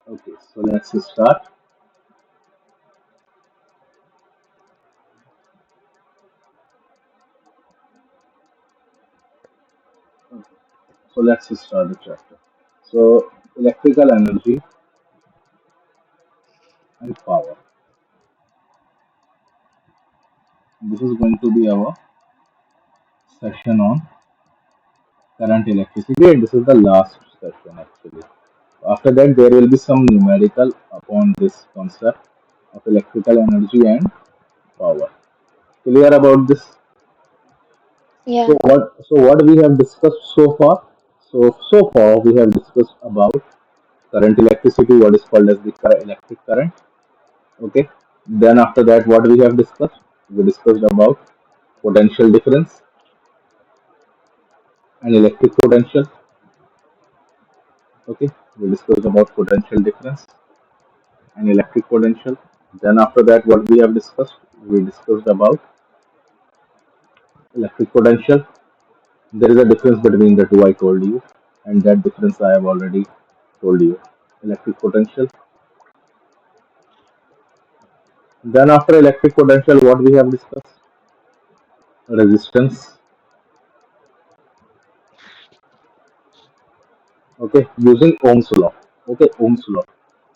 Okay, so let's start. So let's start the chapter. So electrical energy and power. This is going to be our session on current electricity, and this is the last session actually. After that, there will be some numerical upon this concept of electrical energy and power. Clear about this? So Yeah. what we have discussed so far? So far we have discussed about current electricity, what is called as the electric current. Okay. Then after that, what we have discussed? We discussed about potential difference and electric potential. Okay. We discussed about potential difference and electric potential. Then after that, what we have discussed? We discussed about electric potential. There is a difference between the two I told you, and that difference I have already told you. Electric potential. Then after electric potential, what we have discussed? Resistance. Okay, using Ohm's law. Okay, Ohm's law.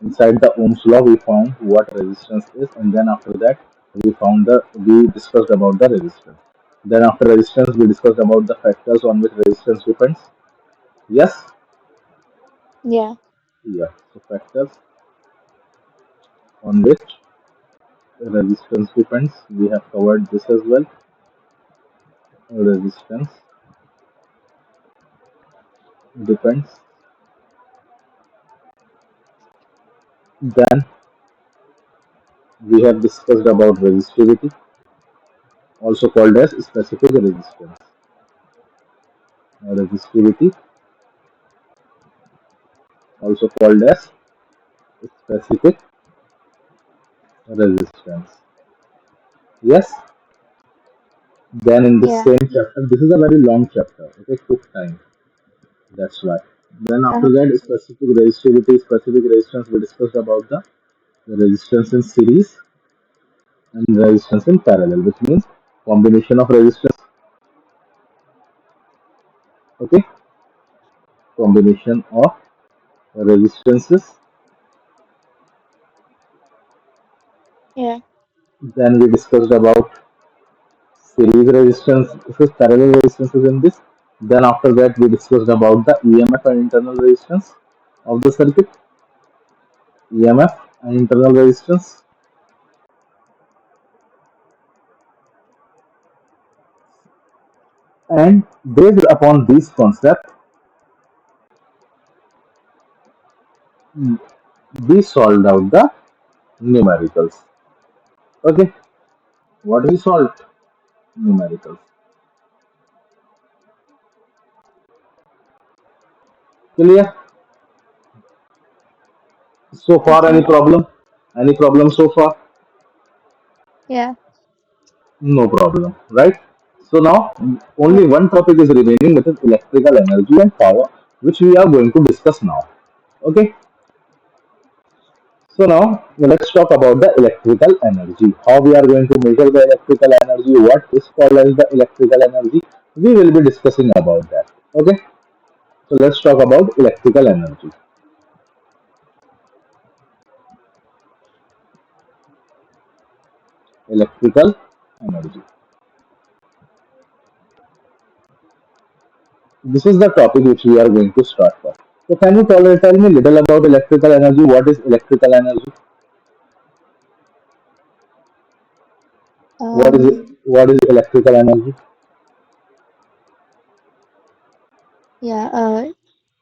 Inside the Ohm's law, we found what resistance is, and then after that, we discussed about the resistance. Then after resistance, we discussed about the factors on which resistance depends. Yes, Yeah. yeah. So factors on which resistance depends. We have covered this as well. Resistance depends. Then we have discussed about resistivity, also called as specific resistance. Resistivity, also called as specific resistance. Yes. Then in this Yeah. same chapter, this is a very long chapter. Okay, took time. That's why. Then after Uh, that, specific resistivity, specific resistance. We discussed about the resistance in series and resistance in parallel, which means combination of resistance. Okay, combination of resistances. yeah. Then we discussed about series resistance, this is parallel resistances in this. Then after that, we discussed about the EMF and internal resistance of the circuit. EMF and internal resistance. And based upon these concepts, we solved out the numericals. Okay, what we solved? Numericals. Clear? So far, any Okay. problem? Any problem so far? Yeah. No problem, right? So now Yeah. only one topic is remaining, which is electrical energy and power, which we are going to discuss now. Okay, so now let's talk about the electrical energy. How we are going to measure the electrical energy, what is called as the electrical energy. We will be discussing about that. Okay, so let's talk about electrical energy. Electrical energy. This is the topic which we are going to start for. So can you tell me little about electrical energy? What is electrical energy? What is it? Um. What is electrical energy? Yeah.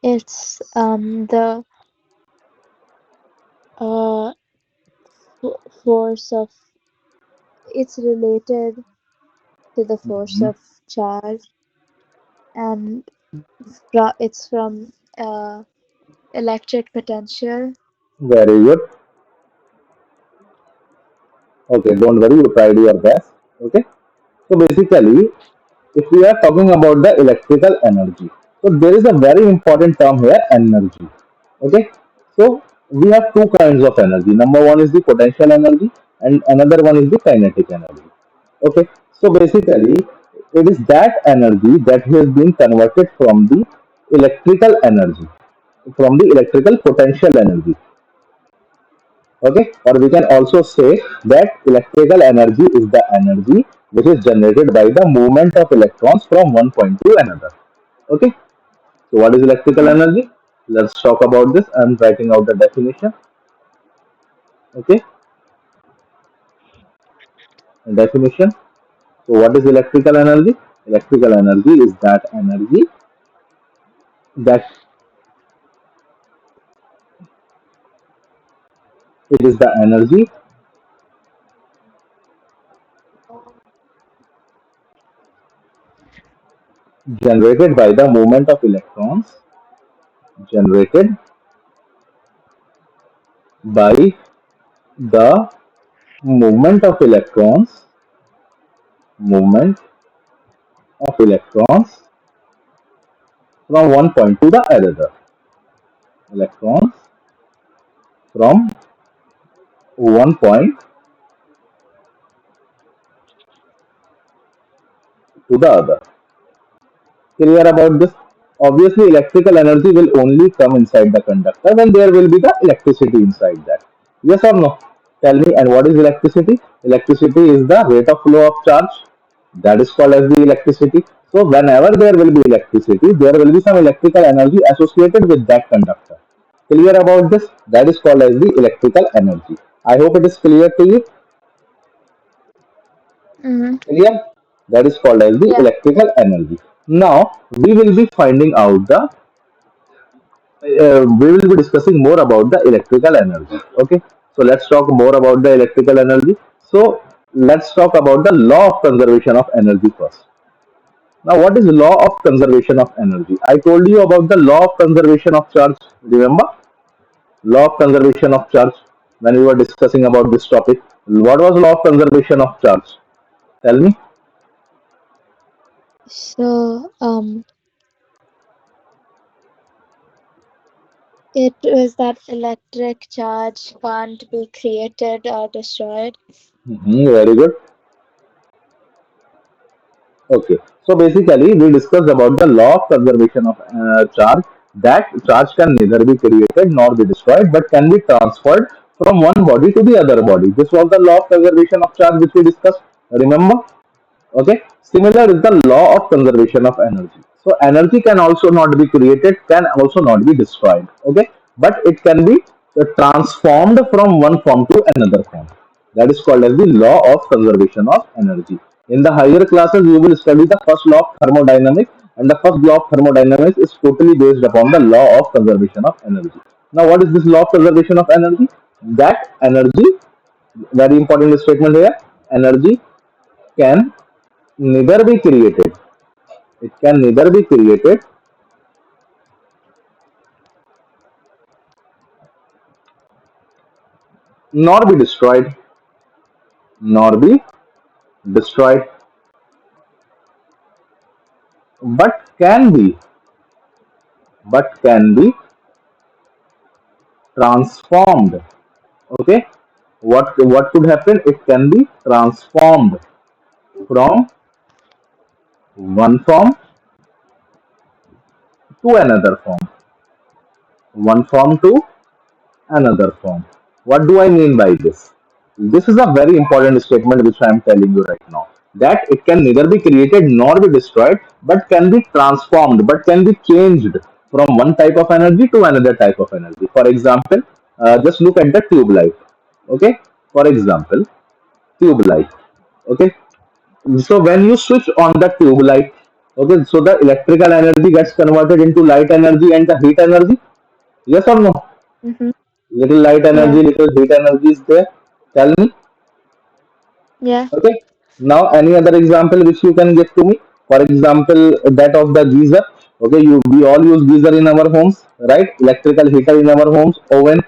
It's the uh force of. It's related to the force Mhm. of charge, and it's from electric potential. Very good. Okay, don't worry, you tried your best. Okay. So basically, if we are talking about the electrical energy, so there is a very important term here, energy. Okay. So we have two kinds of energy. Number one is the potential energy, and another one is the kinetic energy. Okay, so basically, it is that energy that has been converted from the electrical energy, from the electrical potential energy. Okay, or we can also say that electrical energy is the energy which is generated by the movement of electrons from one point to another. Okay, so what is electrical Mm. energy? Let's talk about this. I'm writing out the definition. Okay, definition. So what is electrical energy? Electrical energy is that energy that it is the energy generated by the movement of electrons, generated by the movement of electrons, movement of electrons from one point to the other. Electrons from one point to the other. Clear about this? Obviously, electrical energy will only come inside the conductor when there will be the electricity inside that. Yes or no? Tell me, and what is electricity? Electricity is the rate of flow of charge. That is called as the electricity. So, whenever there will be electricity, there will be some electrical energy associated with that conductor. Clear about this? That is called as the electrical energy. I hope it is clear to you. Mm-hmm. Clear? That is called as the Yeah. electrical energy. Now, we will be finding out the we will be discussing more about the electrical energy. Okay, so let's talk more about the electrical energy. So let's talk about the law of conservation of energy first. Now, what is law of conservation of energy? I told you about the law of conservation of charge. Remember, law of conservation of charge when we were discussing about this topic. What was law of conservation of charge? Tell me. So, it was that electric charge can't be created or destroyed. Very good. Okay, so basically we discussed about the law of conservation of charge. That charge can neither be created nor be destroyed, but can be transferred from one body to the other body. This was the law of conservation of charge which we discussed. Remember? Okay. Similar is the law of conservation of energy. So energy can also not be created, can also not be destroyed. Okay, but it can be transformed from one form to another form. That is called as the law of conservation of energy. In the higher classes, you will study the first law of thermodynamics, and the first law of thermodynamics is totally based upon the law of conservation of energy. Now, what is this law of conservation of energy? That energy, very important statement here, energy can neither be created. It can neither be created nor be destroyed, nor be destroyed, but can be, but can be transformed. Okay, what could happen? It can be transformed from one form to another form, one form to another form. What do I mean by this? This is a very important statement which I am telling you right now. That it can neither be created nor be destroyed, but can be transformed, but can be changed from one type of energy to another type of energy. For example, just look at the tube light. Okay. For example, tube light. Okay. So when you switch on the tube light, okay, so the electrical energy gets converted into light energy and the heat energy. Yes or no? Mm-hmm. Little light Yeah. energy, little heat energy is there. Tell me. Yeah. Okay. Now, any other example which you can give to me? For example, that of the geyser. Okay, we all use geyser in our homes, right? Electrical heater in our homes, oven.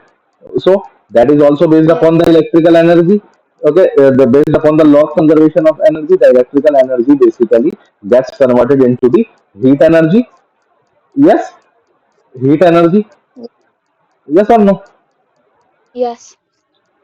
So that is also based Yeah. upon the electrical energy. Okay, based upon the law of conservation of energy, the electrical energy basically gets converted into the heat energy. Yes, heat energy. Yeah. Yes or no? Yes.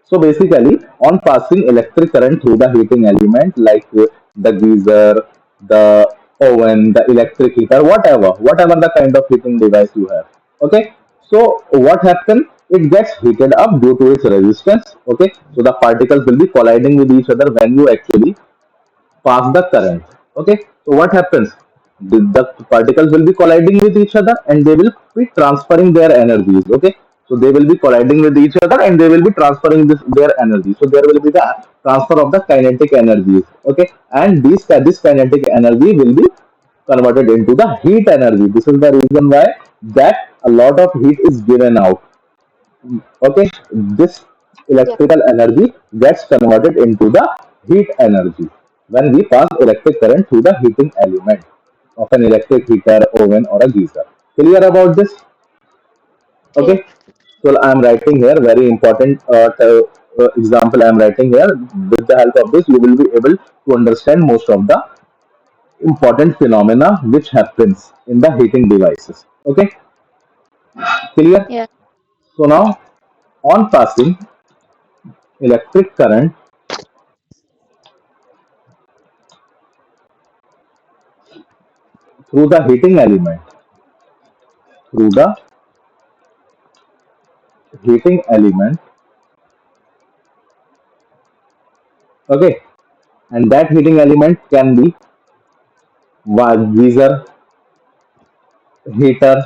So basically, on passing electric current through the heating element like the geyser, the oven, the electric heater, whatever the kind of heating device you have. Okay. So what happens? It gets heated up due to its resistance. Okay. So the particles will be colliding with each other when you actually pass the current. Okay, so what happens? The particles will be colliding with each other and they will be transferring their energies. Okay, so they will be colliding with each other and they will be transferring their energy. So there will be the transfer of the kinetic energies. Okay, and this kinetic energy will be converted into the heat energy. This is the reason why that a lot of heat is given out. Okay, this Yeah. electrical energy gets converted into the heat energy when we pass electric current through the heating element of an electric heater, oven, or a geyser. Clear about this? Okay, Clear. so I'm writing here very important example. I'm writing here. With the help of this you will be able to understand most of the important phenomena which happens in the heating devices. Okay, clear? Yeah. So now, on passing electric current through the heating element, through the heating element, okay, and that heating element can be geyser, heater,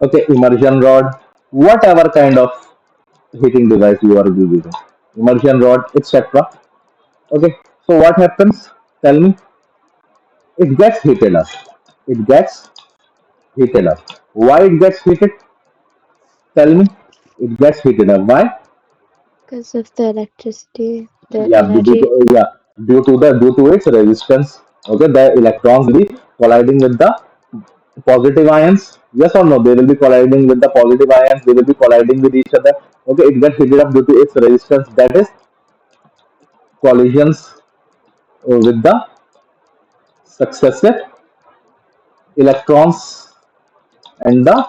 okay, immersion rod, whatever kind of heating device you are using, immersion rod, etc. Okay, so what happens? Tell me. It gets heated up. It gets heated up. Why it gets heated? Tell me. It gets heated up. Why? Because of the electricity, the Yeah, energy. due to its resistance. Okay, the electrons will be colliding with the positive ions. Yes or no? They will be colliding with the positive ions. They will be colliding with each other. Okay, it gets heated up due to its resistance. That is collisions with the successive electrons and the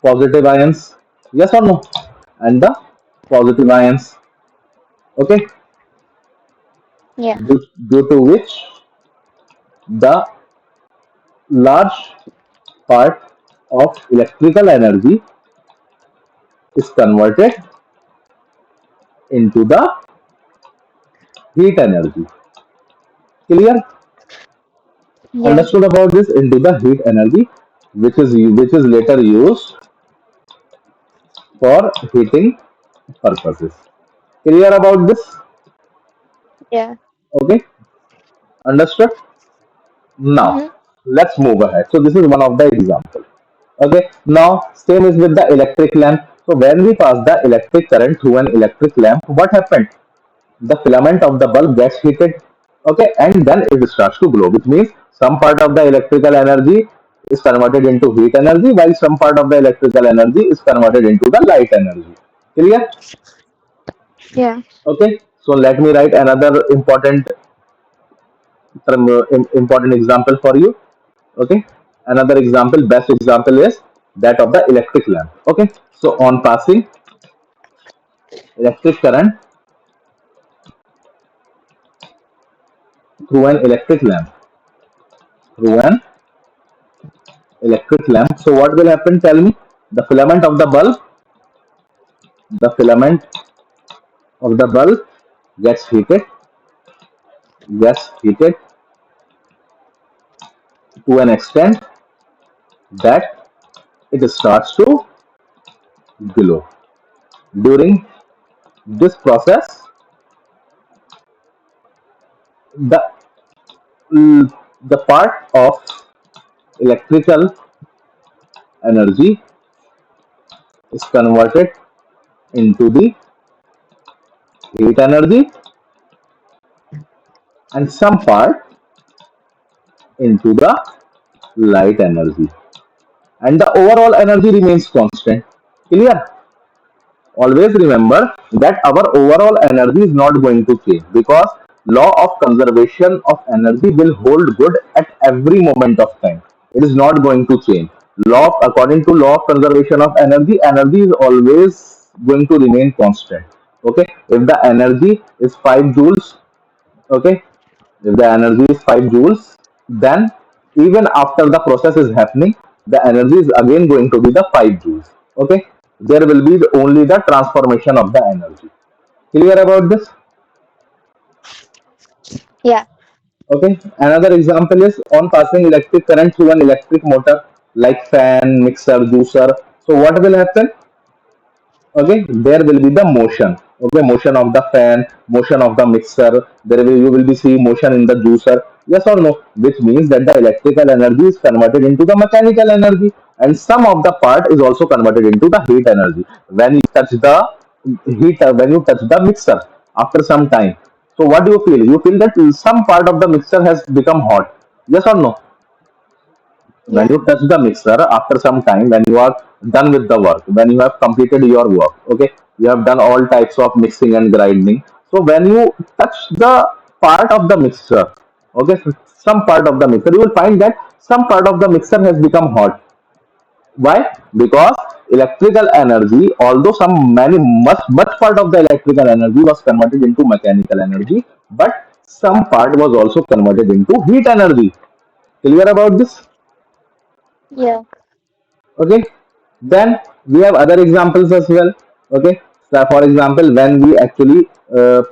positive ions. Yes or no? And the positive ions. Okay, Yeah. due to which the large part of electrical energy is converted into the heat energy. Clear? Yeah. Understood about this into the heat energy, which is later used for heating purposes. Clear about this? Yeah. Okay, understood. Now Mm-hmm. let's move ahead. So this is one of the examples. Okay, now same is with the electric lamp. So when we pass the electric current through an electric lamp, what happened? The filament of the bulb gets heated, okay, and then it starts to glow, which means some part of the electrical energy is converted into heat energy while some part of the electrical energy is converted into the light energy. Clear? Yeah. Okay, so let me write another important example for you. Okay, another example, best example is that of the electric lamp. Okay, so on passing electric current through an electric lamp, through an electric lamp. So what will happen? Tell me. The filament of the bulb, the filament of the bulb gets heated, gets heated to an extent that it starts to glow. During this process, the the part of electrical energy is converted into the heat energy and some part into the light energy, and the overall energy remains constant. Clear? Always remember that our overall energy is not going to change because law of conservation of energy will hold good at every moment of time. It is not going to change. According to law of conservation of energy, energy is always going to remain constant. Okay, if the energy is 5 joules, okay, if the energy is 5 joules, then even after the process is happening, the energy is again going to be the 5 joules. Okay, there will be only the transformation of the energy. Clear about this? Yeah. Okay, another example is on passing electric current through an electric motor like fan, mixer, juicer. So what will happen? Okay, there will be the motion. Okay, motion of the fan, motion of the mixer. There will you will be seeing motion in the juicer. Yes or no? Which means that the electrical energy is converted into the mechanical energy, and some of the part is also converted into the heat energy when you touch the when you touch the mixer after some time. So what do you feel? You feel that some part of the mixer has become hot. Yes or no? When Yeah. you touch the mixer after some time, when you are done with the work, when you have completed your work, okay, you have done all types of mixing and grinding. So when you touch the part of the mixer, okay, so some part of the mixer, you will find that some part of the mixer has become hot. Why? Because electrical energy, although some many much part of the electrical energy was converted into mechanical energy, but some part was also converted into heat energy. Clear about this? Yeah. Okay, then we have other examples as well. Okay, so for example, when we actually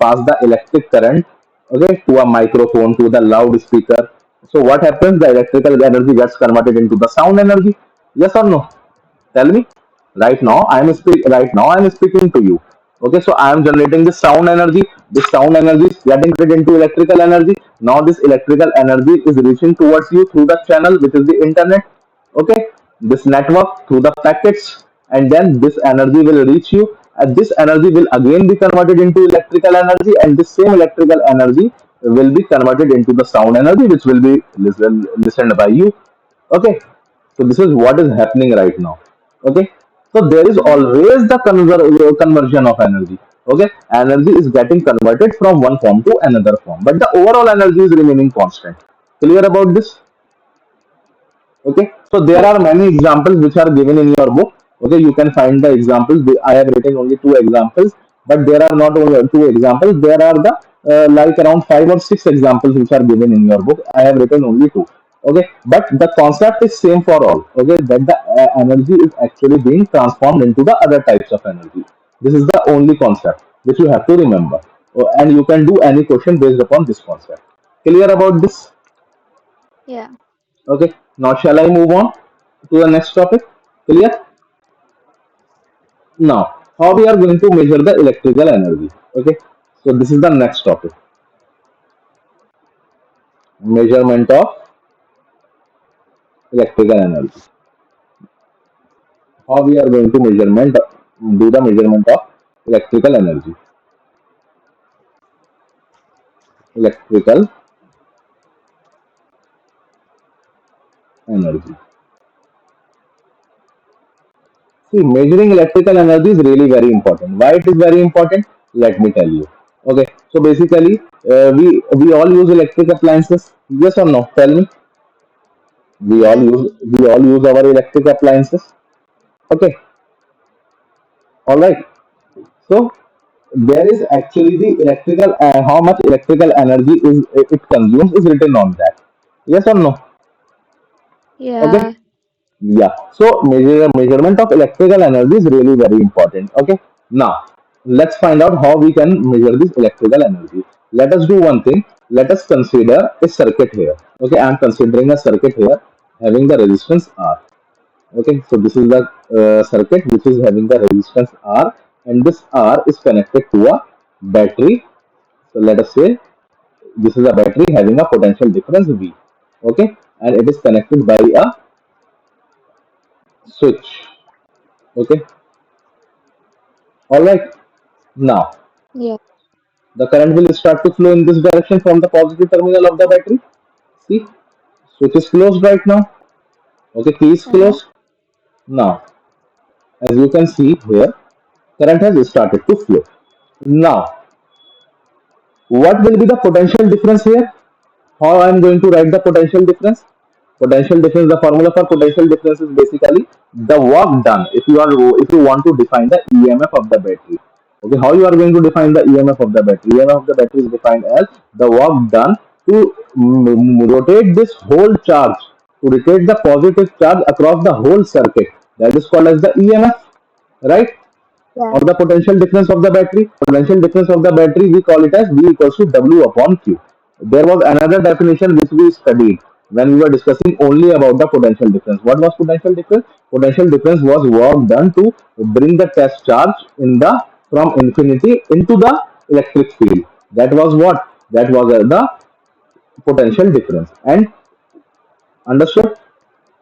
pass the electric current, okay, to a microphone, to the loudspeaker, so what happens? The electrical energy gets converted into the sound energy. Yes or no? Tell me. Right now Yeah. I am speaking to you. Okay, so I am generating this sound energy. This sound energy is getting converted into electrical energy. Now this electrical energy is reaching towards you through the channel, which is the internet. Okay, this network through the packets, and then this energy will reach you, and this energy will again be converted into electrical energy, and this same electrical energy will be converted into the sound energy, which will be listened by you. Okay, so this is what is happening right now. Okay, so there is Yeah. always the conversion of energy. Okay, energy is getting converted from one form to another form, but the overall energy is remaining constant. Clear about this? Okay, so there Yeah. are many examples which are given in your book. Okay, you can find the examples. I have written only two examples, but there are not only two examples. There are the like around five or six examples which are given in your book. I have written only two. Okay, but the concept is same for all. Okay, that the energy is actually being transformed into the other types of energy. This is the only concept which you have to remember. Oh, and you can do any question based upon this concept. Clear about this? Yeah. Okay, now shall I move on to the next topic? Clear? Now, how we are going to measure the electrical energy? Okay, so this is the next topic: measurement of electrical energy. How we are going to do the measurement of electrical energy? Electrical energy. See, measuring electrical energy is really very important. Why it is very important? Let me tell you. Okay, so basically, we all use electric appliances. Yes or no? Tell me. Yeah. We all use our electric appliances. Okay, all right. So there is actually the electrical how much electrical energy is it consumes is written on that. Yes or no? Okay. Yeah. Yeah. So measurement of electrical energy is really very important. Okay. Now let's find out how we can measure this electrical energy. Let us do one thing. Let us consider a circuit here. Okay, I am considering a circuit here having the resistance R. Okay, so this is the circuit which is having the resistance R, and this R is connected to a battery. So let us say this is a battery having a potential difference V. Okay, and it is connected by a switch. Okay, all right. Now Yeah. the current will start to flow in this direction from the positive terminal of the battery. See, switch is closed right now. Okay, key is Uh-huh. closed. Now, as you can see here, current has started to flow. Now, what will be the potential difference here? How I am going to write the potential difference? Potential difference, the formula for potential difference is basically the work done. If you want to define the EMF of the battery, okay, how you are going to define the EMF of the battery? EMF of the battery is defined as the work done to rotate this whole charge, to rotate the positive charge across the whole circuit. That is called as the EMF, right? Or Yeah. the potential difference of the battery. Potential difference of the battery, we call it as V equals to W upon Q. There was another definition which we studied when we were discussing only about the potential difference. What was potential difference? Potential difference was work done to bring the test charge in the from infinity into the electric field. That was what? That was the potential difference. And understood?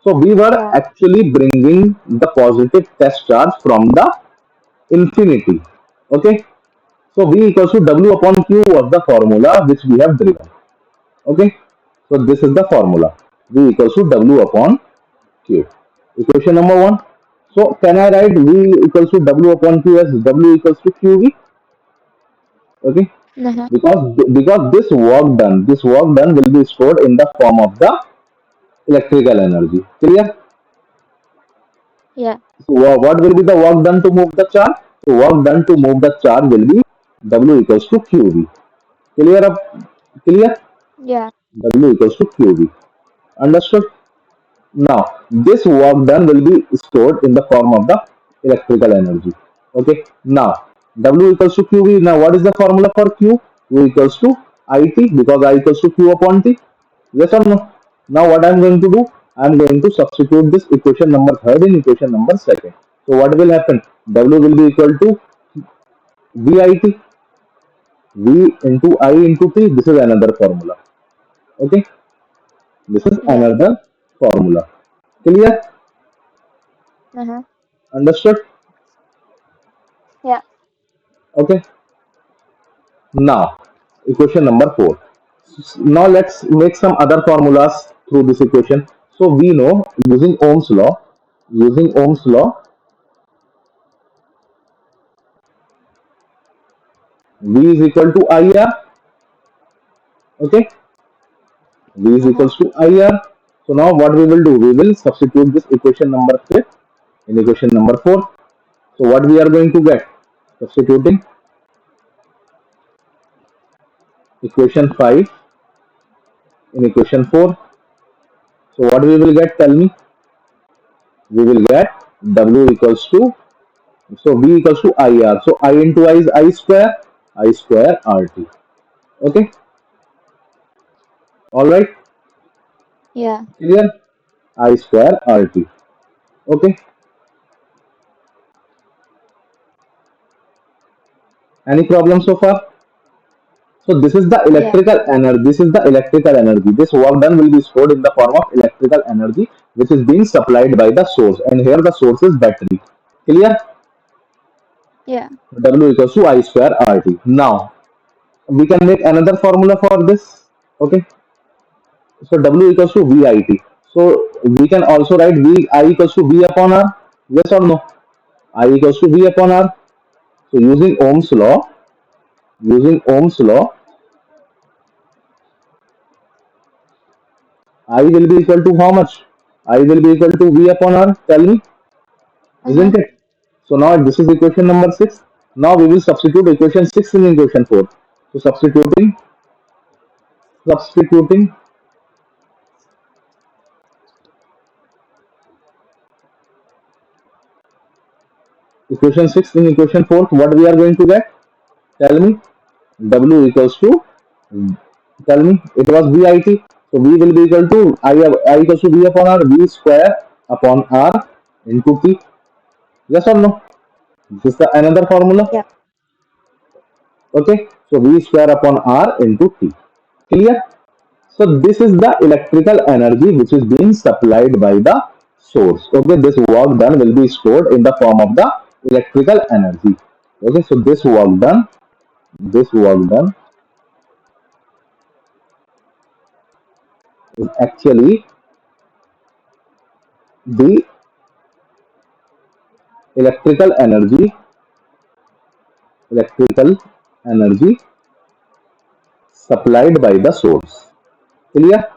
So we were Yeah. actually bringing the positive test charge from the infinity. Okay. So V equals to W upon Q was the formula which we have driven. Okay. So this is the formula. V equals to W upon Q. Equation number one. So can I write V equals to W upon Q as W equals to QV? Okay. Uh-huh. Because this work done will be stored in the form of the electrical energy. Clear? Yeah. So what will be the work done to move the charge? So work done to move the charge will be W equals to QV. Clear up? Clear? Yeah. W equals to QV. Understood? Now, this work done will be stored in the form of the electrical energy. Okay. Now, W equals to QV. Now, what is the formula for Q? Q equals to IT, because I equals to Q upon T. Yes or no? Now, what I am going to do? I am going to substitute this equation number third in equation number second. So, what will happen? W will be equal to VIT, V into I into T. This is another formula. Okay. This is Yeah. another formula. Clear? Uh-huh. Understood? Yeah. Okay. Now, equation number four. Now let's make some other formulas through this equation. So we know using Ohm's law, V is equal to IR. Okay, V is Uh-huh. equals to IR. So now what we will do? We will substitute this equation number fifth in equation number four. So what we are going to get? Substituting equation five in equation four. So what we will get? Tell me. We will get W equals to, so V equals to IR. So I into I is I square RT. Okay, all right, Yeah. clear? I square RT. Okay, any problem so far? So this is the Yeah. electrical energy. This is the electrical energy. This work done will be stored in the form of electrical energy, which is being supplied by the source. And here the source is battery. Clear? Yeah. W equals to I square RT. Now we can make another formula for this. Okay, so W equals to VIT. So we can also write V I equals to V upon R. Yes or no? I equals to V upon R. So using Ohm's law, I will be equal to how much? I will be equal to V upon R. Tell me, Uh-huh. isn't it? So now this is equation number six. Now we will substitute equation six in equation four. So substituting equation six in equation four. What we are going to get? Tell me. W equals to, tell me, it was VIT. So V will be equal to I equals to V upon R, V square upon R into T. Yes or no? This is the another formula. Yeah. Okay. So V square upon R into T. Clear? So this is the electrical energy which is being supplied by the source. Okay. This work done will be stored in the form of the electrical energy. Okay. So this work done is actually the electrical energy electrical energy supplied by the source. Clear?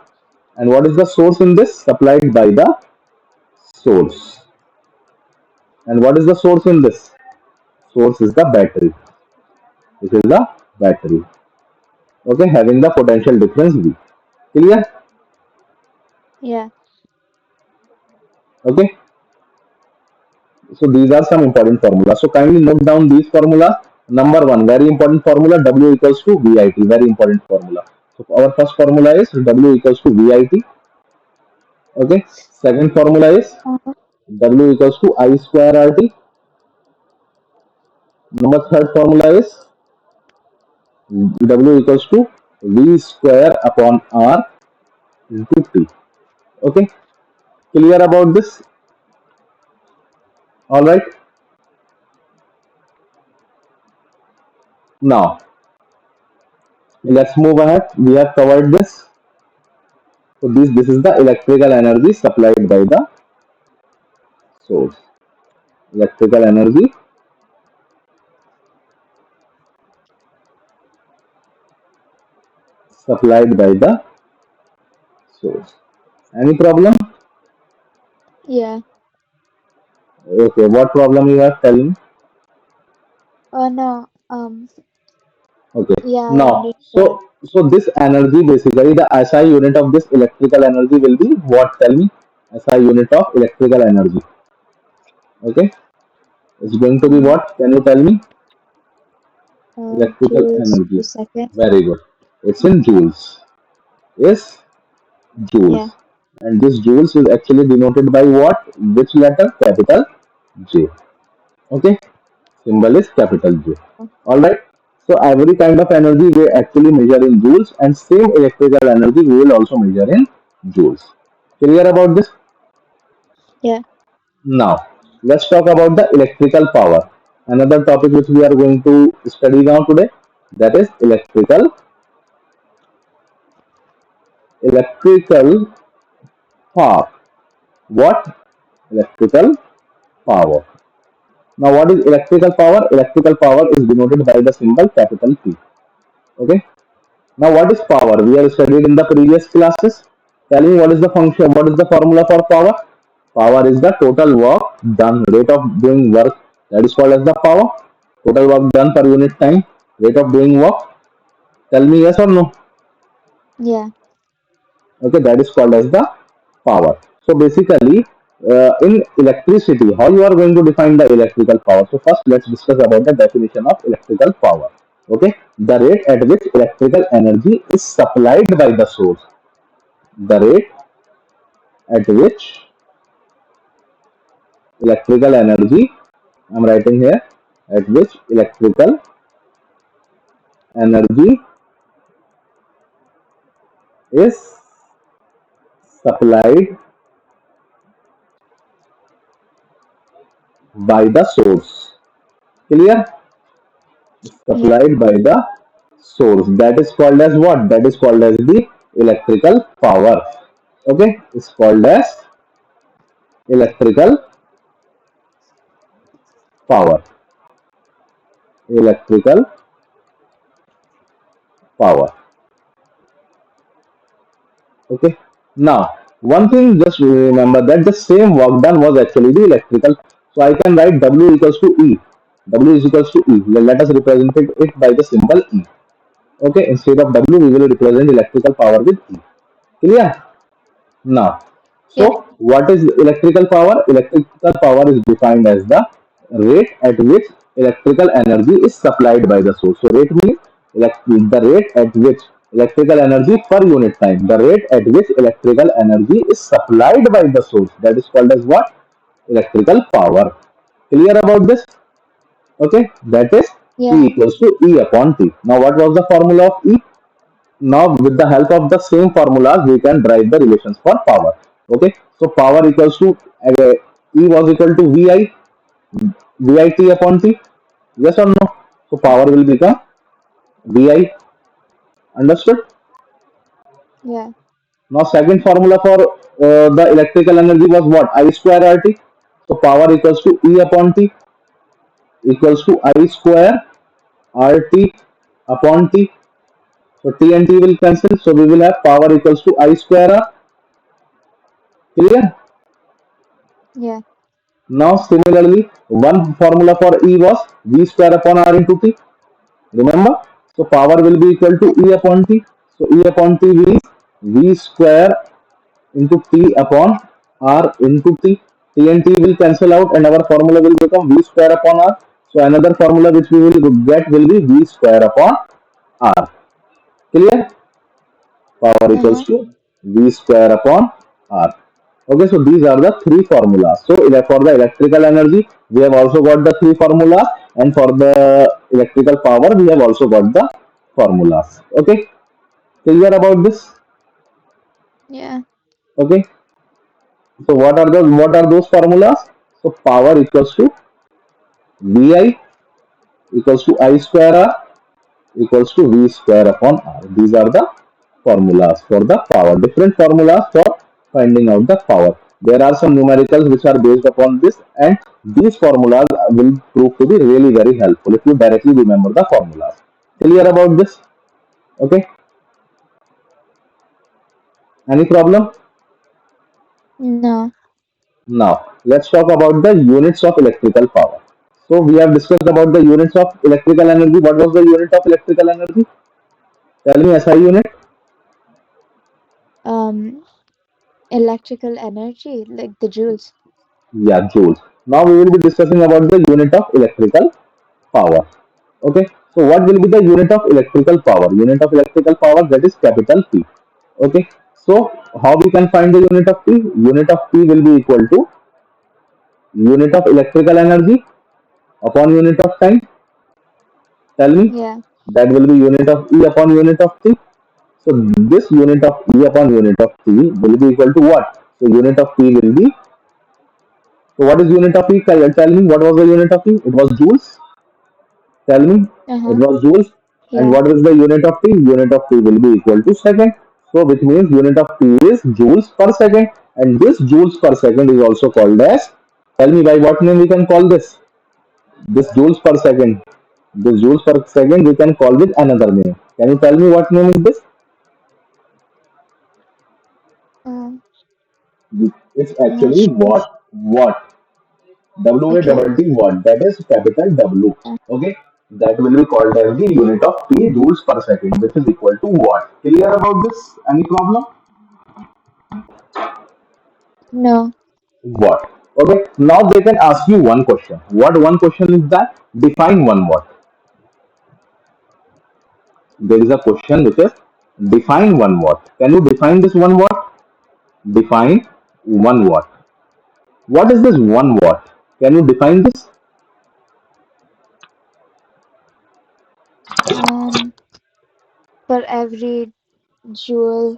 And what is the source in this? Supplied by the source. And what is the source in this? Source is the battery. This is the battery. Okay, having the potential difference V. Clear? Yeah. Okay. So these are some important formulas. So kindly note down these formulas. Number one, very important formula, W equals to VIT. Very important formula. So our first formula is W equals to VIT. Okay. Second formula is Uh-huh. W equals to I square RT. Number third formula is W equals to V square upon R into T. Okay. Clear about this? All right. Now let's move ahead. We have covered this. So this is the electrical energy supplied by the source. Electrical energy supplied by the source. Any problem? Yeah. Okay, what problem you are telling? Oh no. Okay, Yeah, I now understood. so this energy basically the SI unit of this electrical energy will be what? Tell me. SI unit of electrical energy. Okay, it's going to be Mm, what? Can you tell me? Electrical Choose energy. 2 seconds. Very good. It's in joules. Yes, joules. Yeah. And this joules is actually denoted by what? Which letter? Capital J. Okay, symbol is capital J. All right. So every kind of energy we actually measure in joules, and same electrical energy we will also measure in joules. Clear about this? Yeah. Now let's talk about the electrical power. Another topic which we are going to study now today, that is electrical power. What? Electrical power. Now what is electrical power? Electrical power is denoted by the symbol capital P. Okay. Now, what is power? We have studied in the previous classes. Tell me what is the function, what is the formula for power? Power is the total work done, rate of doing work. That is called as the power. Total work done per unit time, rate of doing work. Tell me yes or no. Yeah. Okay, that is called as the power. So basically, in electricity, how you are going to define the electrical power? So first, let's discuss about the definition of electrical power. Okay, the rate at which electrical energy is supplied by the source. The rate at which electrical energy, I'm writing here, at which electrical energy is supplied by the source. Clear? Yeah. Supplied by the source. That is called as what? That is called as the electrical power. Okay, it's called as electrical power. Electrical power. Okay. Now, one thing just remember that the same work done was actually the electrical. So I can write W equals to E. W is equals to E. Let us represent it by the symbol E. Okay. Instead of W, we will represent electrical power with E. Clear? Now, Yeah. so what is electrical power? Electrical power is defined as the rate at which electrical energy is supplied by the source. So rate means the rate at which electrical energy per unit time. The rate at which electrical energy is supplied by the source. That is called as what? Electrical power. Clear about this? Okay, that is P Yeah. equals to E upon T. Now, what was the formula of E? Now, with the help of the same formulas, we can derive the relations for power. Okay, so power equals to E was equal to VIT upon T. Yes or no? So power will become VI. Understood? Yeah. Now, second formula for the electrical energy was what? I square RT. So power equals to E upon T equals to I square RT upon T. So T and T will cancel. So we will have power equals to I square R. Clear? Yeah. Now, similarly, one formula for E was V square upon R into T. Remember? So, power will be equal to E upon T. So, E upon T means V square into T upon R into T. T and T will cancel out and our formula will become V square upon R. So, another formula which we will get will be V square upon R. Clear? Power equals Uh-huh. to V square upon R. Okay, so these are the three formulas. So for the electrical energy, we have also got the three formulas, and for the electrical power, we have also got the formulas. Okay, clear about this? Yeah. Okay, so what are those formulas? So power equals to VI equals to I square R equals to V square upon R. These are the formulas for the power. Different formulas for finding out the power. There are some numericals which are based upon this, and these formulas will prove to be really very helpful if you directly remember the formulas. Clear about this? Okay. Any problem? No. Now let's talk about the units of electrical power. So we have discussed about the units of electrical energy. What was the unit of electrical energy? Tell me SI unit. Um, Electrical energy, like the joules. Yeah, joules. Now we will be discussing about the unit of electrical power. Okay, so what will be the unit of electrical power? Unit of electrical power, that is capital P. Okay, so how we can find the unit of P? Unit of P will be equal to unit of electrical energy upon unit of time. Tell me, Yeah. that will be unit of E upon unit of T. So this unit of E upon unit of T will be equal to what? So unit of P will be, so what is unit of P? Tell me, what was the unit of P? It was joules. Tell me, it Uh-huh. was joules. And Yeah. what is the unit of T? Unit of T will be equal to second. So which means unit of T is joules per second. And this joules per second is also called as, tell me by what name we can call this? This joules per second. This joules per second we can call with another name. Can you tell me what name is this? Um, It's I'm not actually sure. watt. Watt. Okay. WATT watt, that is capital W. Uh, Okay, that will be called as the unit of P joules per second, which is equal to watt. Clear about this? Any problem? no. Watt. Okay, now they can ask you one question. What one question is that? Define 1 watt. There is a question which is define 1 watt. Can you define this 1 watt? Define 1 watt. What is this 1 watt? Can you define this? Um, for every joule,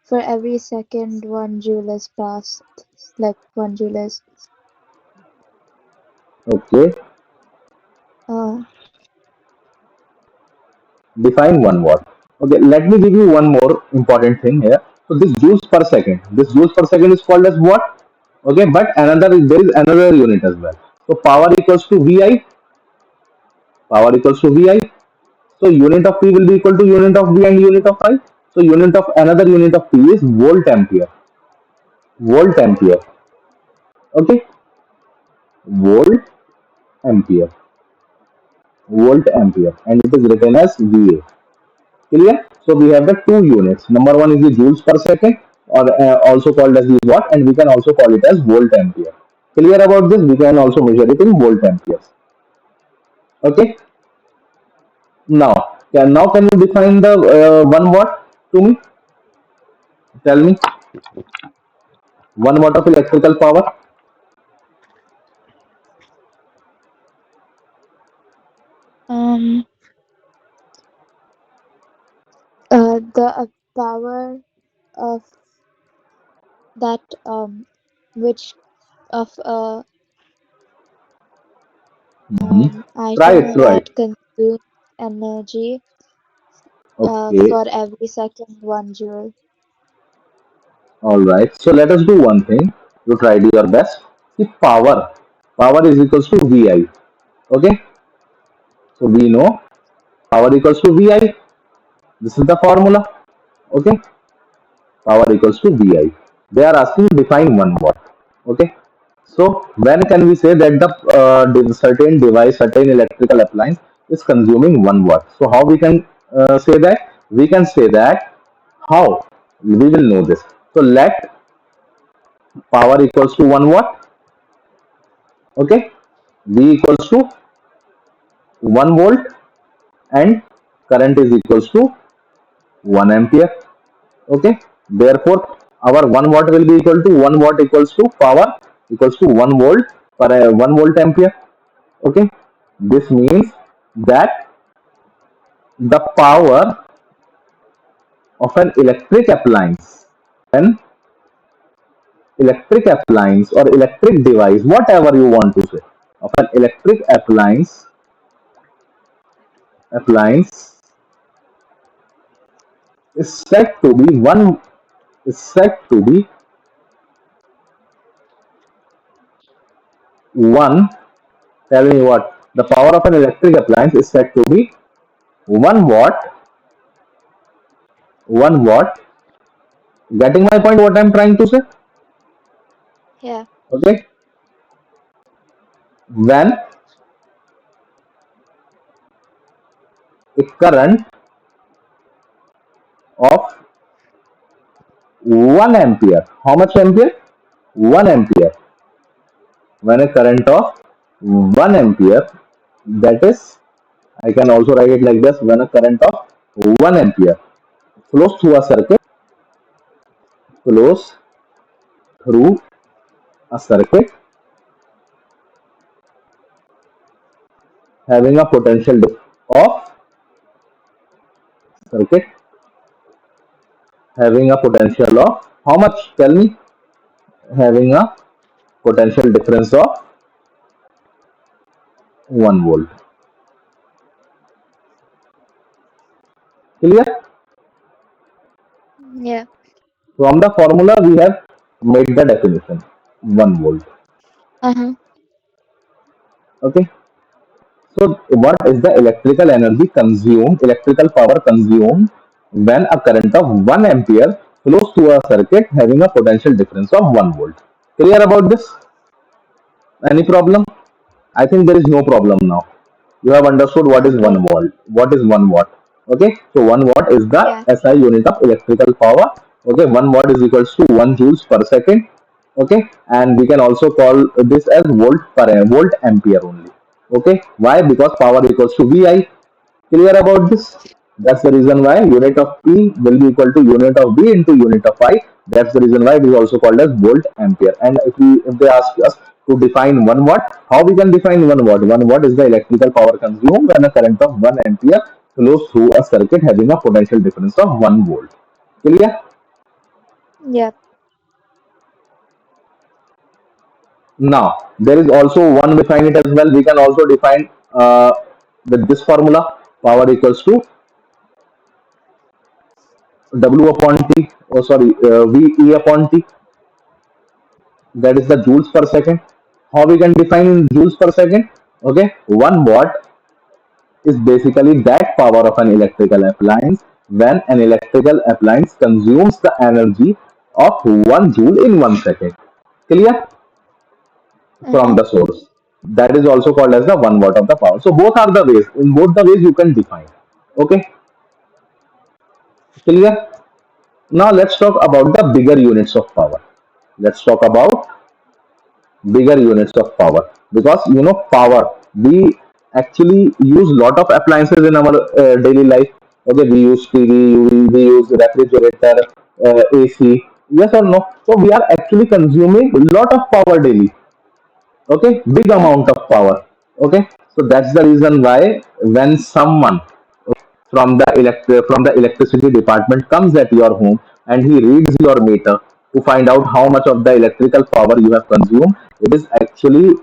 for every second, 1 joule is passed. Like 1 joule is. Okay, Uh, define 1 watt. Okay, let me give you one more important thing here. So this joules per second, this joules per second is called as watt. Okay, but another there is another unit as well. So power equals to VI. Power equals to VI. So unit of P will be equal to unit of V and unit of I. So unit of another unit of P is volt ampere. Volt ampere. Okay, volt ampere. Volt ampere, and it is written as VA. Clear? So we have the two units. Number one is the joules per second, or also called as the watt, and we can also call it as volt ampere. Clear about this? We can also measure it in volt amperes. Okay. Now can you define the 1 watt to me? Tell me 1 watt of electrical power. um, the power of that which of a Try it. item Try it. that consumes energy Okay. for every second 1 joule. All right. So let us do one thing. You tried your best. The power. Power is equals to VI. Okay. So we know power equals to VI. This is the formula. Okay. Power equals to VI. They are asking define 1 watt. Okay. So when can we say that the certain device, certain electrical appliance is consuming 1 watt? So how we can say that? We can say that how we will know this. So let power equals to 1 watt. Okay, V equals to 1 volt, and current is equals to 1 ampere. Okay, therefore our 1 watt will be equal to 1 watt equals to power equals to 1 volt per 1 volt ampere. Okay, this means that the power of an electric appliance or electric device, whatever you want to say, of an electric appliance is said to be one is said to be one. Tell me what the power of an electric appliance is said to be 1 watt. 1 watt. Getting my point? What I'm trying to say? Yeah. Okay. When a current of 1 ampere, how much ampere? 1 ampere. When a current of 1 ampere, that is, I can also write it like this: when a current of 1 ampere flows through a circuit, flows through a circuit having a potential of circuit having a potential of how much? Tell me. Having a potential difference of 1 volt. Clear? Yeah. From the formula we have made the definition 1 volt. Uh-huh. Okay. So what is the electrical power consumed when a current of 1 ampere flows through a circuit having a potential difference of 1 volt? Clear about this? Any problem? I think there is no problem now. You have understood what is Okay. 1 volt. What is 1 watt? Okay, so 1 watt is the Yeah. SI unit of electrical power. Okay, 1 watt is equals to 1 joules per second. Okay, and we can also call this as volt ampere only. Okay, why? Because power equals to VI. Clear about this? That's the reason why unit of P will be equal to unit of V into unit of I. That's the reason why it is also called as volt ampere. And if they ask us to define 1 watt, how we can define 1 watt? 1 watt is the electrical power consumed when a current of 1 ampere flows through a circuit having a potential difference of 1 volt. Clear? Yeah. Now there is also one way to define it as well. We can also define with this formula: power equals to W upon T, oh sorry, V E upon T, that is the joules per second. How we can define joules per second? Okay, 1 watt is basically that power of an electrical appliance when an electrical appliance consumes the energy of 1 joule in 1 second. Clear? From Uh-huh. the source. That is also called as the 1 watt of the power. So both are the ways. In both the ways you can define. Okay, clear? Now let's talk about the bigger units of power. Let's talk about bigger units of power, because power, we actually use lot of appliances in our daily life. Okay, we use TV, we use refrigerator, AC. Yes or no? So we are actually consuming a lot of power daily. Okay, big amount Uh-huh. of power. Okay, so that's the reason why when someone from the electricity department comes at your home and he reads your meter to find out how much of the electrical power you have consumed, it is actually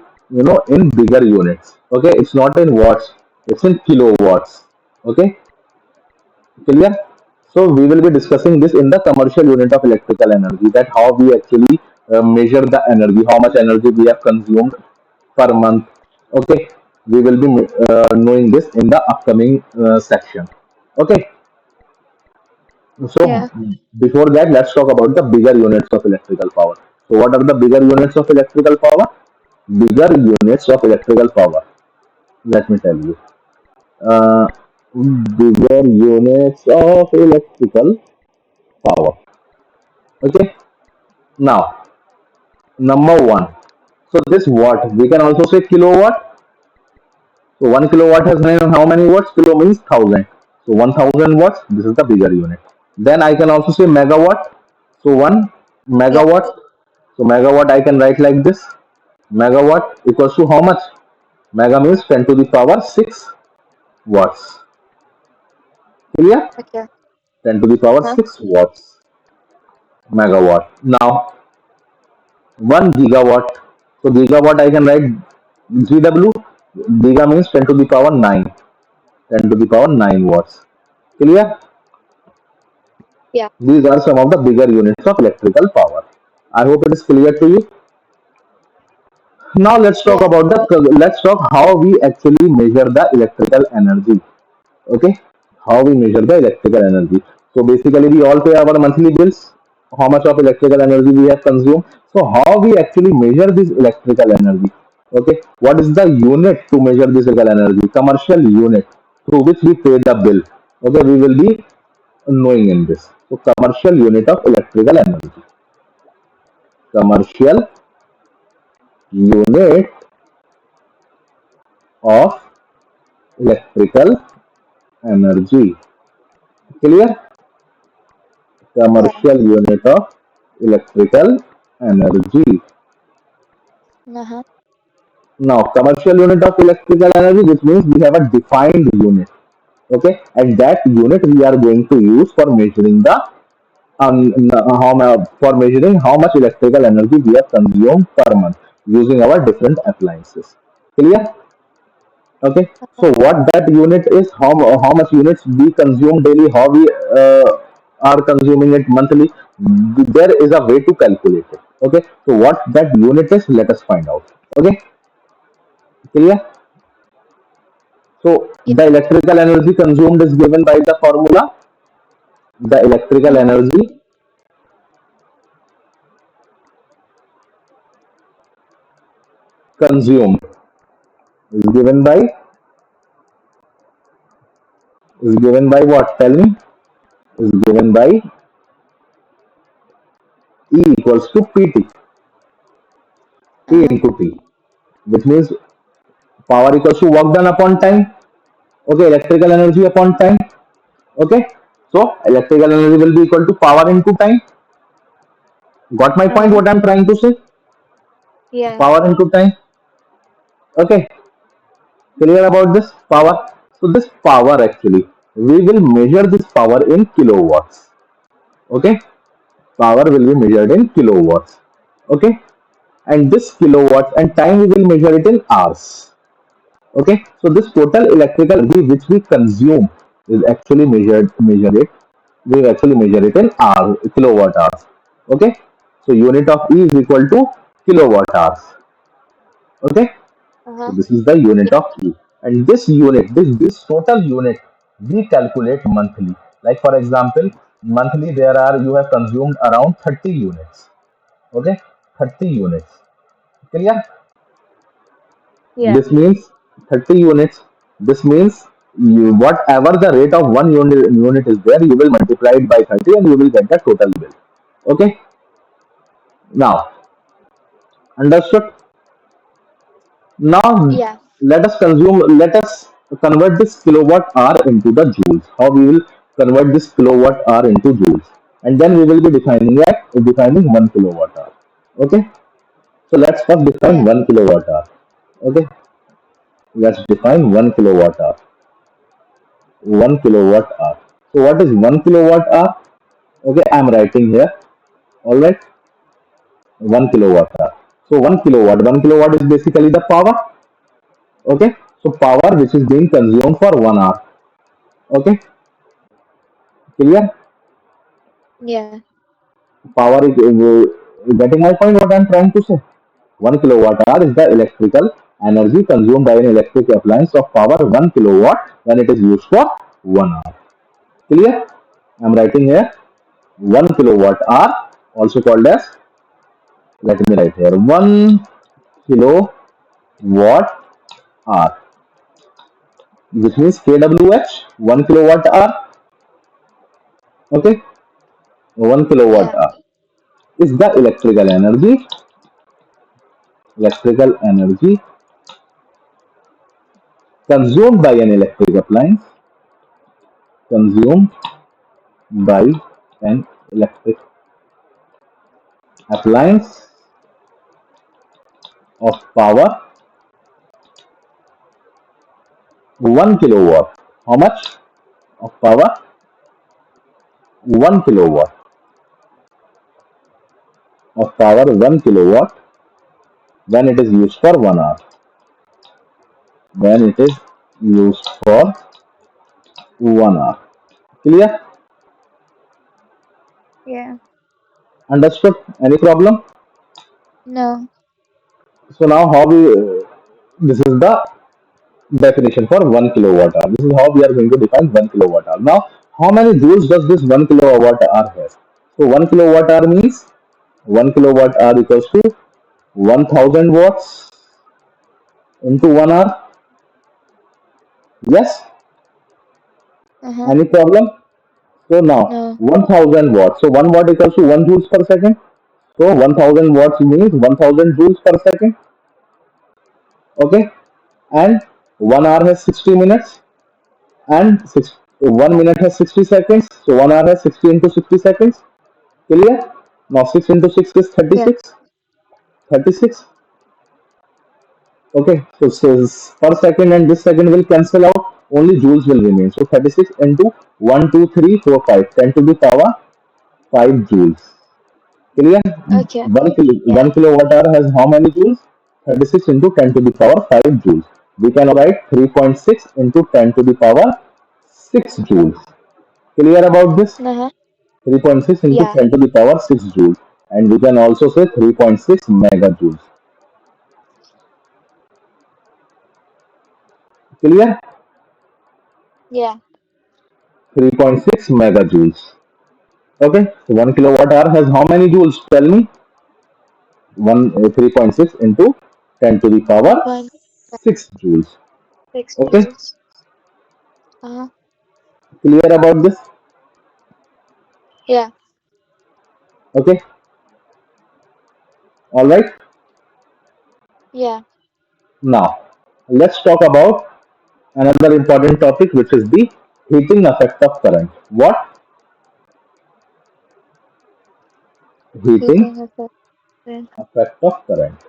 in bigger units. Okay, it's not in watts, it's in kilowatts. Okay, clear? So we will be discussing this in the commercial unit of electrical energy, that how we actually measure the energy, how much energy we have consumed per month. Okay, we will be knowing this in the upcoming section. Okay, so Yeah. before that, let's talk about the bigger units of electrical power. So what are the bigger units of electrical power? Bigger units of electrical power. Let me tell you. Uh, Bigger units of electrical power. Okay. Now, number one. So this watt, we can also say kilowatt. So 1 kilowatt has how many watts? Kilo means 1000. So 1000 watts, this is the bigger unit. Then I can also say megawatt. So 1 Yeah. megawatt. So megawatt I can write like this. Megawatt equals to how much? Mega means 10 to the power 6 watts. Clear? Okay. 10 to the power Uh-huh. 6 watts. Megawatt. Now 1 gigawatt. So gigawatt I can write GW. Giga means 10 to the power 9. 10 to the power 9 watts. Clear? Yeah. These are some of the bigger units of electrical power. I hope it is clear to you. Now Yeah. let's talk how we actually measure the electrical energy. Okay, how we measure the electrical energy. So basically, we all pay our monthly bills. How much of electrical energy we have consumed. So how we actually measure this electrical energy? Okay, what is the unit to measure this electrical energy? Commercial unit through which we pay the bill. Okay, we will be knowing in this. So commercial unit of electrical energy. Commercial unit of electrical energy. Clear? Yeah. Commercial unit of electrical energy. Uh-huh. Now, commercial unit of electrical energy, which means we have a defined unit. Okay, and that unit we are going to use for measuring the for measuring how much electrical energy we have consumed per month using our different appliances. Clear? Okay, Uh-huh. so what that unit is, how much units we consume daily, how we are consuming it monthly. There is a way to calculate it. Okay, so what that unit is, let us find out. Okay, clear? So Yeah. the electrical energy consumed is given by the formula. The electrical Uh-huh. energy consumed is given by what? Tell me. Is given by E equals to PT. P Uh-huh. into T, which means power equals to work done upon time. Okay, electrical energy upon time. Okay, so electrical energy will be equal to power into time. Got my point? Uh-huh. What I'm trying to say? Yeah. Power into time. Okay, clear about this power? So this power actually, we will measure this power in kilowatts. Okay, power will be measured in kilowatts. Okay, and this kilowatts and time we will measure it in hours. Okay, so this total electrical energy which we consume is actually measured it. We actually measure it in kilowatt hours. Okay, so unit of E is equal to kilowatt hours. Okay, so Uh-huh. this is the unit Yeah. of E, and this total unit we calculate monthly. Like for example, monthly there are you have consumed around 30 units. Okay, 30 units. Clear? Yeah. This means 30 units. This means whatever the rate of one unit is there, you will multiply it by 30 and you will get the total bill. Okay. Now, understood? Now, Yeah. let us convert this kilowatt hour into the joules. How we will convert this kilowatt hour into joules. And then we will be defining 1 kilowatt hour. Okay. So let's first define Yeah. 1 kilowatt hour. Okay. Let's define 1 kilowatt hour. 1 kilowatt hour. So what is 1 kilowatt hour? Okay, I'm writing here. All right, 1 kilowatt hour. So 1 kilowatt is basically the power. Okay, so power which is being consumed for 1 hour. Okay, clear? Yeah. Power is getting my point. What I'm trying to say. 1 kilowatt hour is the electrical energy consumed by an electric appliance of power 1 kilowatt when it is used for 1 hour. Clear? I'm writing here 1 kilowatt hour, also called as Let me write here 1 kilowatt hour, which means kWh, 1 kilowatt hour. Okay, 1 kilowatt Yeah. hour is the electrical energy consumed by an electric appliance, consumed by an electric appliance of power 1 kilowatt. How much of power? 1 kilowatt of power, 1 kilowatt when it is used for 1 hour. When it is used for 1 hour. Clear? Yeah. Understood? Any problem? No. So now how we this is the definition for 1 kilowatt hour. This is how we are going to define 1 kilowatt hour. Now, how many joules does this 1 kilowatt hour have? So 1 kilowatt hour means 1 kilowatt hour equals to 1000 watts into 1 hour. Yes? Uh-huh. Any problem? So now No. 1000 watts. So 1 watt equals to 1 joules per second. So 1000 watts means 1000 joules per second. Okay? And 1 hour has 60 minutes and 1 minute has 60 seconds. So 1 hour has 60 into 60 seconds. Clear? Now 6 into 6 is Yeah. 36. 36. Okay, so per second and this second will cancel out. Only joules will remain. So 36 into 1, 2, 3, 4, 5. 10 to the power 5 joules. Clear? Okay. 1 Yeah. kilowatt hour has how many joules? 36 into 10 to the power 5 joules. We can write 3.6 into 10 to the power 6 joules. Clear about this? Uh-huh. 3.6 into Yeah. 10 to the power 6 joules. And we can also say 3.6 megajoules. Clear? Yeah. 3.6 megajoules. Okay, so 1 kilowatt hour has how many joules? Tell me. 3.6 into 10 to the power 3.6 6 joules. Okay, joules. Uh-huh. clear about this? Yeah. Okay, all right. Yeah. Now, let's talk about another important topic, which is the heating effect of current. What? Heating Heating effect. effect of current.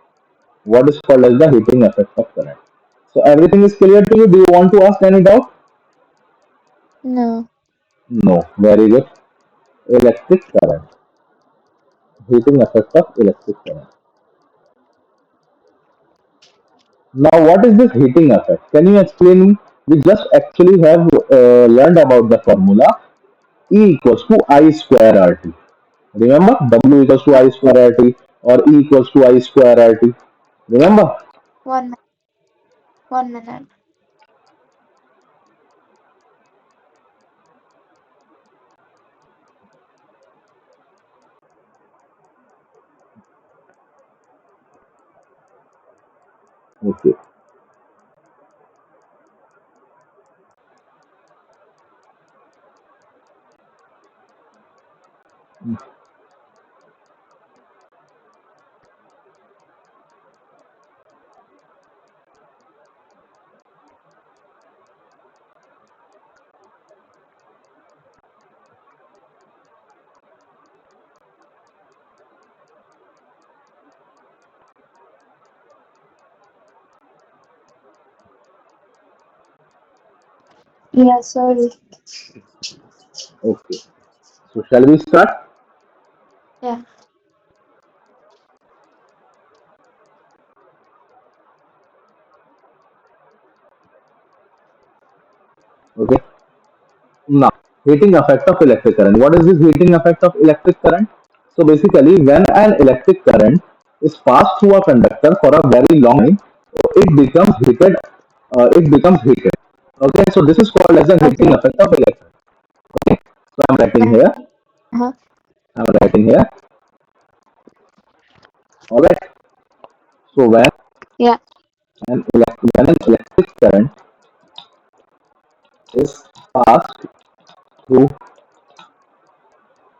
What is called as the heating effect of current? So everything is clear to you. Do you want to ask any doubt? No. No. Very good. Electric current. Heating effect of electric current. Now, what is this heating effect? Can you explain me? We just actually have learned about the formula E equals to I square RT. Remember? W equals to Uh, I square RT or E equals to I square RT. Remember? 1 minute. 1 minute. Okay. Yeah, sorry. Okay. So shall we start? Yeah. Okay. Now, heating effect of electric current. What is this heating effect of electric current? So basically, when an electric current is passed through a conductor for a very long time, it becomes heated. It becomes heated. Okay, so this is called as a heating Okay. effect of electric. Okay, so I'm writing Yeah. here. Uh-huh. I'm writing here. Alright. So Yeah. when an electric current is passed through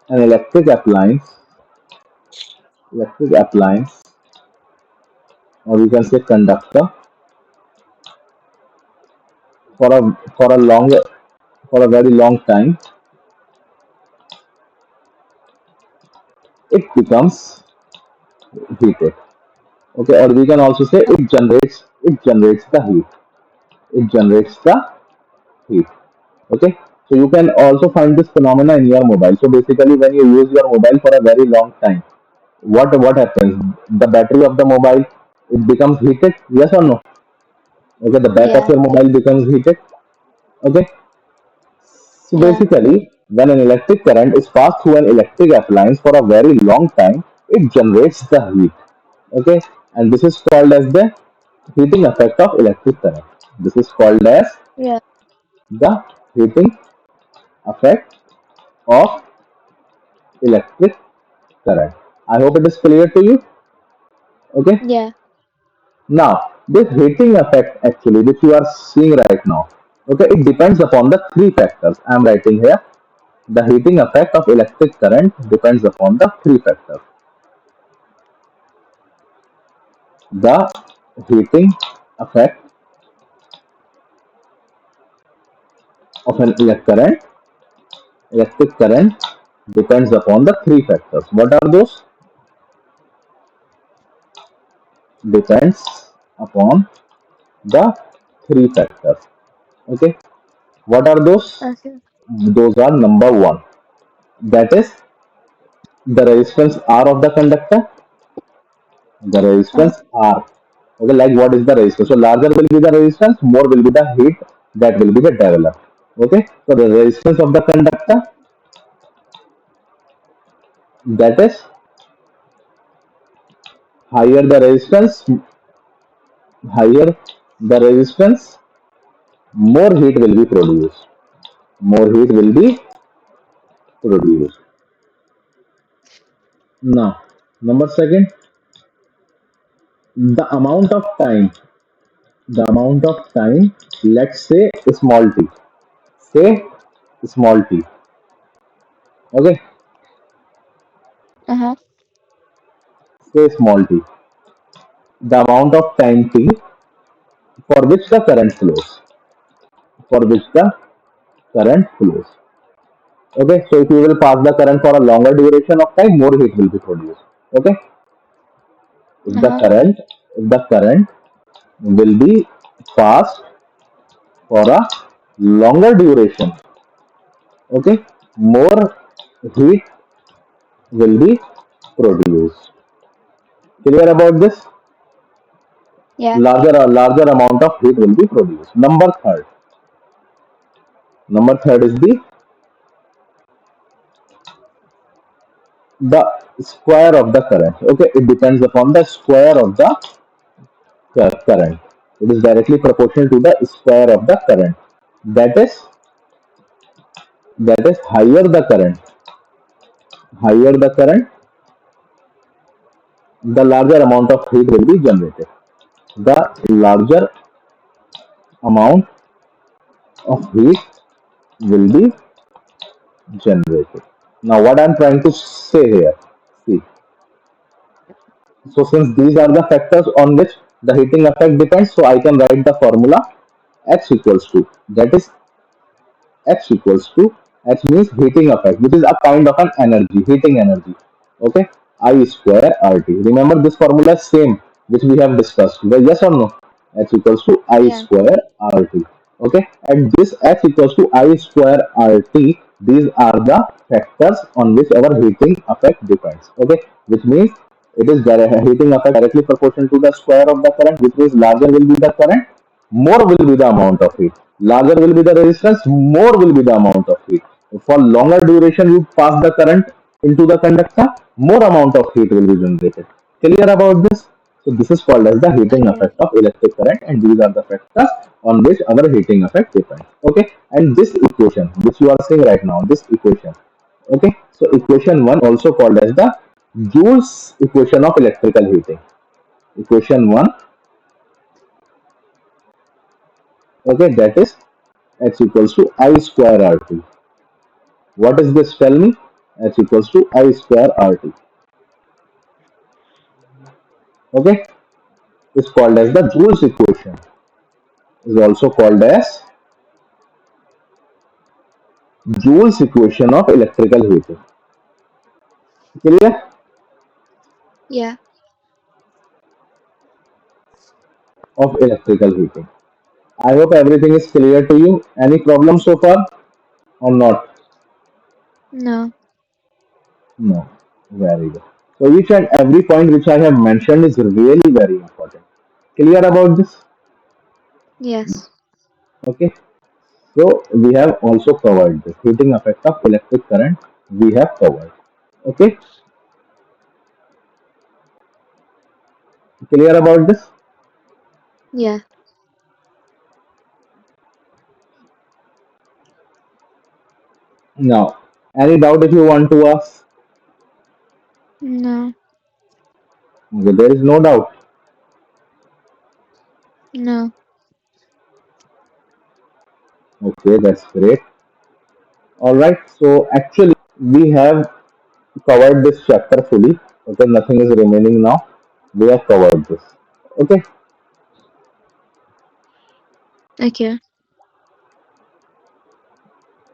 an electric appliance, or we can say conductor, for a longer for a very long time, it becomes heated. Okay, or we can also say Oh, it generates the heat. It generates the heat. Okay, so you can also find this phenomena in your mobile. So basically, when you use your mobile for a very long time, what happens? The battery of the mobile, it becomes heated. Yes or no? Okay, the back of yeah. your mobile becomes heated. Okay, so Yeah. basically, when an electric current is passed through an electric appliance for a very long time, it generates the heat. Okay, and this is called as the heating effect of electric current. This is called as Yeah. the heating effect of electric current. I hope it is clear to you. Okay. Yeah. Now, this heating effect actually, which you are seeing right now, okay, it depends upon the three factors. I am writing here. The heating effect of electric current depends upon the three factors. The heating effect of an electric current depends upon the three factors. What are those? Depends upon the three factors. Okay. What are those? Okay. Those are number one. That is the resistance R of the conductor. The Uh, resistance R. Okay, like what is the resistance? So larger will be the resistance, more will be the heat that will be the developed. Okay, so the resistance of the conductor, that is higher the resistance, higher the resistance, more heat will be produced. More heat will be produced. Now, number second, the amount of time, let's say small t, say small t. Okay, uh-huh. say small t. The amount of time t for which the current flows, for which the current flows. Okay, so if you will pass the current for a longer duration of time, more heat will be produced. Okay, if the Uh-huh. current, if the current will be passed for a longer duration, okay, more heat will be produced. Clear about this? Yeah. Larger amount of heat will be produced. Number third is the square of the current. Okay, it depends upon the square of the current. It is directly proportional to the square of the current. That is higher the current, the larger amount of heat will be generated. The larger amount of heat will be generated. Now, what I'm trying to say here, see, so since these are the factors on which the heating effect depends, so I can write the formula X equals to, that is X equals to, X means heating effect, which is a kind of an energy, heating energy. Okay, I square RT. Remember this formula is same which we have discussed. Well, yes or no? X equals to I Yeah. square RT. Okay, and this X equals to I square RT. These are the factors on which our heating effect depends. Okay, which means it is heating effect directly proportional to the square of the current, which means larger will be the current, more will be the amount of heat. Larger will be the resistance, more will be the amount of heat. For longer duration, you pass the current into the conductor, more amount of heat will be generated. Clear about this? So this is called as the heating Okay. effect of electric current, and these are the factors on which our heating effect depends. Okay, and this equation, which you are seeing right now, this equation. Okay, so equation one also called as the Joule's equation of electrical heating. Equation 1, okay, that is H equals to I square RT. What is this? Tell me. H equals to I square RT. Okay, is called as the Joule's equation. Is also called as Joule's equation of electrical heating. Clear? Yeah. Of electrical heating. I hope everything is clear to you. Any problem so far or not? No. No. Very good. So each and every point which I have mentioned is really very important. Clear about this? Yes. Okay. So we have also covered the heating effect of electric current. We have covered. Okay. Clear about this? Yeah. Now, any doubt if you want to ask? No. Okay, there is no doubt. No. Okay, that's great. All right. So actually, we have covered this chapter fully. Okay, nothing is remaining now. We have covered this. Okay, Okay.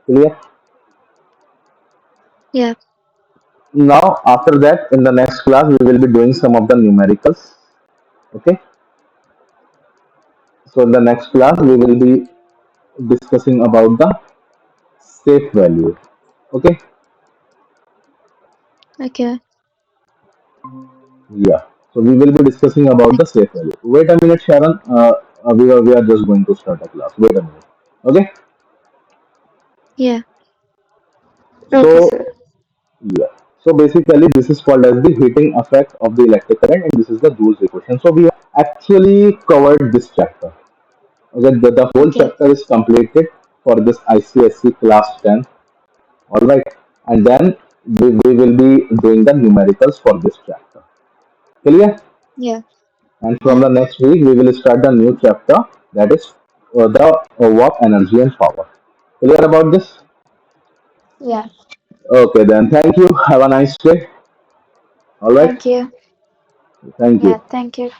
clear. Yeah. Now, after that, in the next class, we will be doing some of the numericals. Okay, so in the next class, we will be discussing about the safe value. Okay, Okay. yeah. So we will be discussing about the safe value. Wait a minute, Sharon. We are just going to start a class. Wait a minute. Okay. Yeah. Okay, So sir. yeah. So basically, this is called as the heating effect of the electric current, and this is the Joule's equation. So we have actually covered this chapter. Okay, the whole Okay. chapter is completed for this ICSE class 10. All right, and then we will be doing the numericals for this chapter. Clear? Yeah. And from Yeah. the next week, we will start the new chapter that is the work, energy, and power. Clear about this? Yeah. Okay, then thank you. Have a nice day. All right, Thank you. thank Yeah. you. Thank you.